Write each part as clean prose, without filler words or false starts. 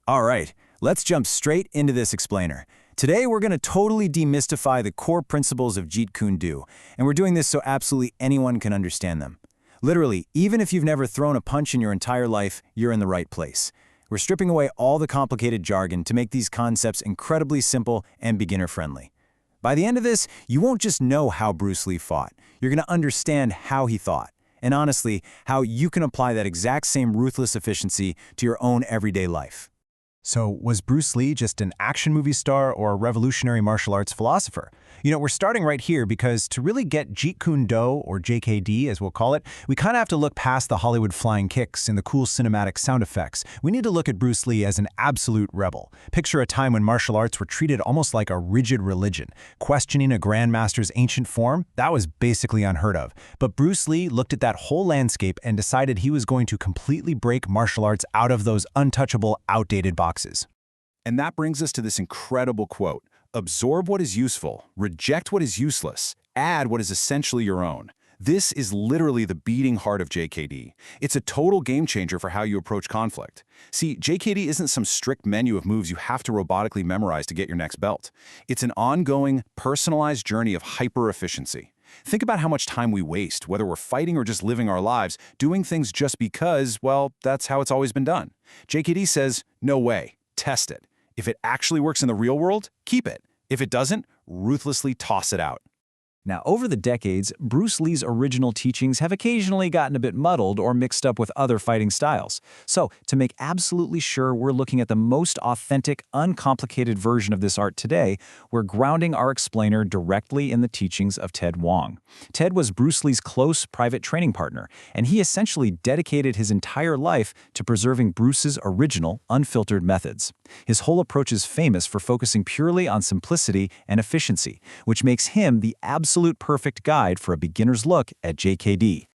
All right, let's jump straight into this explainer. Today, we're going to totally demystify the core principles of Jeet Kune Do, and we're doing this so absolutely anyone can understand them. Literally, even if you've never thrown a punch in your entire life, you're in the right place. We're stripping away all the complicated jargon to make these concepts incredibly simple and beginner-friendly. By the end of this, you won't just know how Bruce Lee fought. You're going to understand how he thought, and honestly, how you can apply that exact same ruthless efficiency to your own everyday life. So, was Bruce Lee just an action movie star or a revolutionary martial arts philosopher? We're starting right here because to really get Jeet Kune Do, or JKD as we'll call it, we kind of have to look past the Hollywood flying kicks and the cool cinematic sound effects. We need to look at Bruce Lee as an absolute rebel. Picture a time when martial arts were treated almost like a rigid religion. Questioning a grandmaster's ancient form, that was basically unheard of. But Bruce Lee looked at that whole landscape and decided he was going to completely break martial arts out of those untouchable, outdated boxes. And that brings us to this incredible quote: absorb what is useful, reject what is useless, add what is essentially your own. This is literally the beating heart of JKD. It's a total game changer for how you approach conflict. See, JKD isn't some strict menu of moves you have to robotically memorize to get your next belt. It's an ongoing, personalized journey of hyper-efficiency. Think about how much time we waste, whether we're fighting or just living our lives, doing things just because, well, that's how it's always been done. JKD says, no way, test it. If it actually works in the real world, keep it. If it doesn't, ruthlessly toss it out. Now, over the decades, Bruce Lee's original teachings have occasionally gotten a bit muddled or mixed up with other fighting styles. So, to make absolutely sure we're looking at the most authentic, uncomplicated version of this art today, we're grounding our explainer directly in the teachings of Ted Wong. Ted was Bruce Lee's close private training partner, and he essentially dedicated his entire life to preserving Bruce's original, unfiltered methods. His whole approach is famous for focusing purely on simplicity and efficiency, which makes him the absolute perfect guide for a beginner's look at JKD.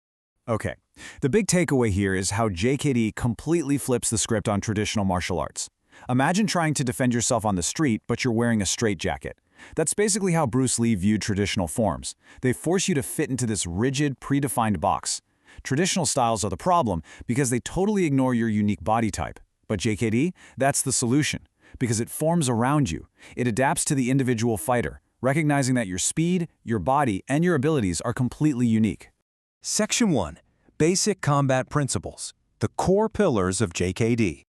Okay, the big takeaway here is how JKD completely flips the script on traditional martial arts. Imagine trying to defend yourself on the street, but you're wearing a straitjacket. That's basically how Bruce Lee viewed traditional forms. They force you to fit into this rigid, predefined box. Traditional styles are the problem because they totally ignore your unique body type. But JKD, that's the solution, because it forms around you. It adapts to the individual fighter, recognizing that your speed, your body, and your abilities are completely unique. Section 1. Basic Combat Principles. The core pillars of JKD.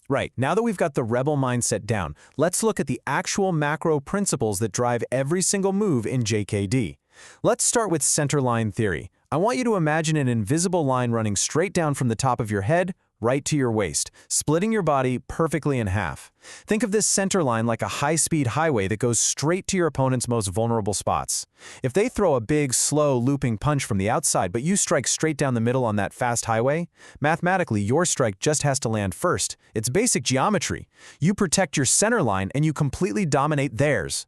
Right, now that we've got the rebel mindset down, let's look at the actual macro principles that drive every single move in JKD. Let's start with center line theory. I want you to imagine an invisible line running straight down from the top of your head, right to your waist, splitting your body perfectly in half. Think of this center line like a high-speed highway that goes straight to your opponent's most vulnerable spots. If they throw a big, slow, looping punch from the outside, but you strike straight down the middle on that fast highway, mathematically, your strike just has to land first. It's basic geometry. You protect your center line and you completely dominate theirs.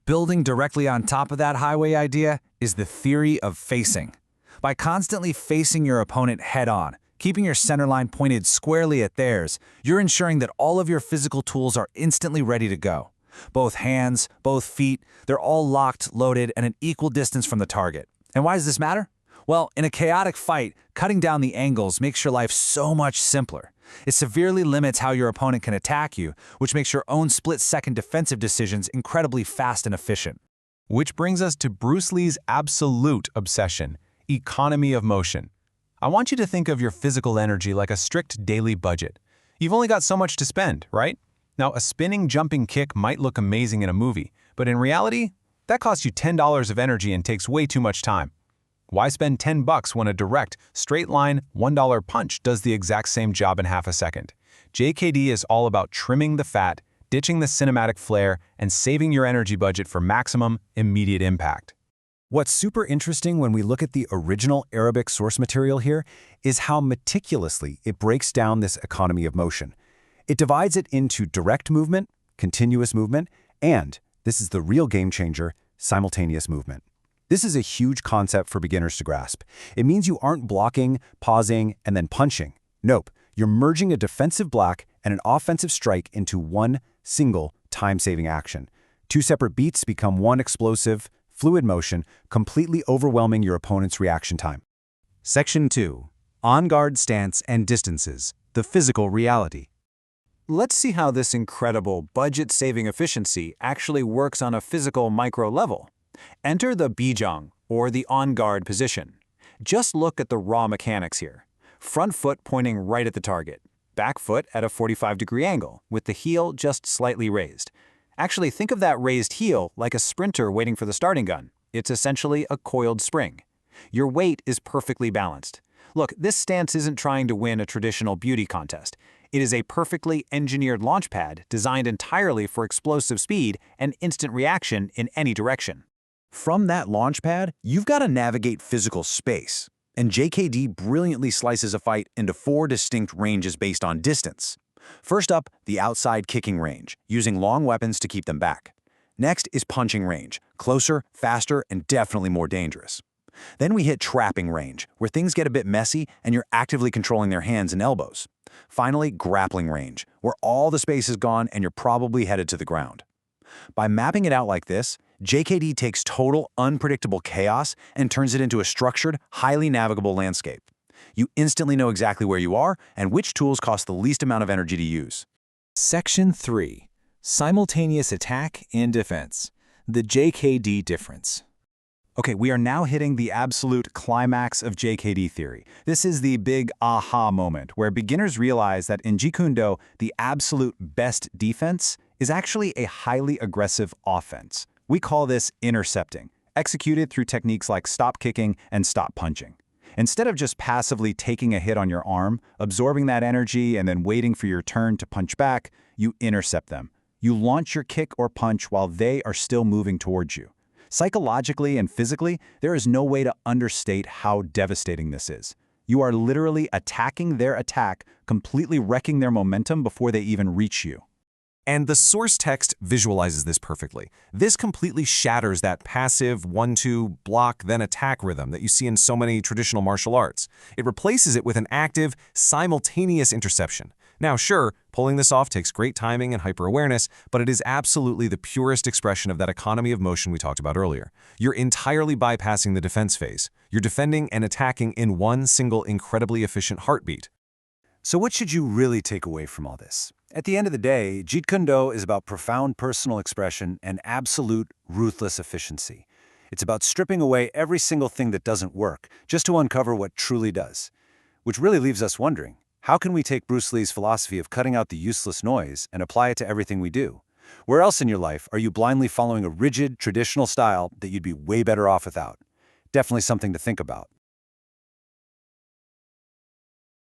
Building directly on top of that highway idea is the theory of facing. By constantly facing your opponent head-on, keeping your center line pointed squarely at theirs, you're ensuring that all of your physical tools are instantly ready to go. Both hands, both feet, they're all locked, loaded, and an equal distance from the target. And why does this matter? Well, in a chaotic fight, cutting down the angles makes your life so much simpler. It severely limits how your opponent can attack you, which makes your own split-second defensive decisions incredibly fast and efficient. Which brings us to Bruce Lee's absolute obsession, economy of motion. I want you to think of your physical energy like a strict daily budget. You've only got so much to spend, right? Now, a spinning, jumping kick might look amazing in a movie, but in reality, that costs you $10 of energy and takes way too much time. Why spend $10 when a direct, straight-line, $1 punch does the exact same job in half a second? JKD is all about trimming the fat, ditching the cinematic flair, and saving your energy budget for maximum, immediate impact. What's super interesting when we look at the original Arabic source material here is how meticulously it breaks down this economy of motion. It divides it into direct movement, continuous movement, and, this is the real game changer, simultaneous movement. This is a huge concept for beginners to grasp. It means you aren't blocking, pausing, and then punching. Nope, you're merging a defensive block and an offensive strike into one single time-saving action. Two separate beats become one explosive, fluid motion, completely overwhelming your opponent's reaction time. Section 2. On-guard stance and distances, the physical reality. Let's see how this incredible budget-saving efficiency actually works on a physical micro level. Enter the bijang, or the on-guard position. Just look at the raw mechanics here. Front foot pointing right at the target. Back foot at a 45-degree angle, with the heel just slightly raised. Actually, think of that raised heel like a sprinter waiting for the starting gun. It's essentially a coiled spring. Your weight is perfectly balanced. Look, this stance isn't trying to win a traditional beauty contest. It is a perfectly engineered launch pad designed entirely for explosive speed and instant reaction in any direction. From that launch pad, you've got to navigate physical space. And JKD brilliantly slices a fight into 4 distinct ranges based on distance. First up, the outside kicking range, using long weapons to keep them back. Next is punching range, closer, faster, and definitely more dangerous. Then we hit trapping range, where things get a bit messy and you're actively controlling their hands and elbows. Finally, grappling range, where all the space is gone and you're probably headed to the ground. By mapping it out like this, JKD takes total, unpredictable chaos and turns it into a structured, highly navigable landscape. You instantly know exactly where you are and which tools cost the least amount of energy to use. Section 3. Simultaneous Attack and Defense. The JKD Difference. Okay, we are now hitting the absolute climax of JKD theory. This is the big aha moment where beginners realize that in Jeet Kune Do, the absolute best defense is actually a highly aggressive offense. We call this intercepting, executed through techniques like stop kicking and stop punching. Instead of just passively taking a hit on your arm, absorbing that energy, and then waiting for your turn to punch back, you intercept them. You launch your kick or punch while they are still moving towards you. Psychologically and physically, there is no way to understate how devastating this is. You are literally attacking their attack, completely wrecking their momentum before they even reach you. And the source text visualizes this perfectly. This completely shatters that passive 1-2 block then attack rhythm that you see in so many traditional martial arts. It replaces it with an active, simultaneous interception. Now sure, pulling this off takes great timing and hyper-awareness, but it is absolutely the purest expression of that economy of motion we talked about earlier. You're entirely bypassing the defense phase. You're defending and attacking in one single incredibly efficient heartbeat. So what should you really take away from all this? At the end of the day, Jeet Kune Do is about profound personal expression and absolute, ruthless efficiency. It's about stripping away every single thing that doesn't work, just to uncover what truly does. Which really leaves us wondering, how can we take Bruce Lee's philosophy of cutting out the useless noise and apply it to everything we do? Where else in your life are you blindly following a rigid, traditional style that you'd be way better off without? Definitely something to think about.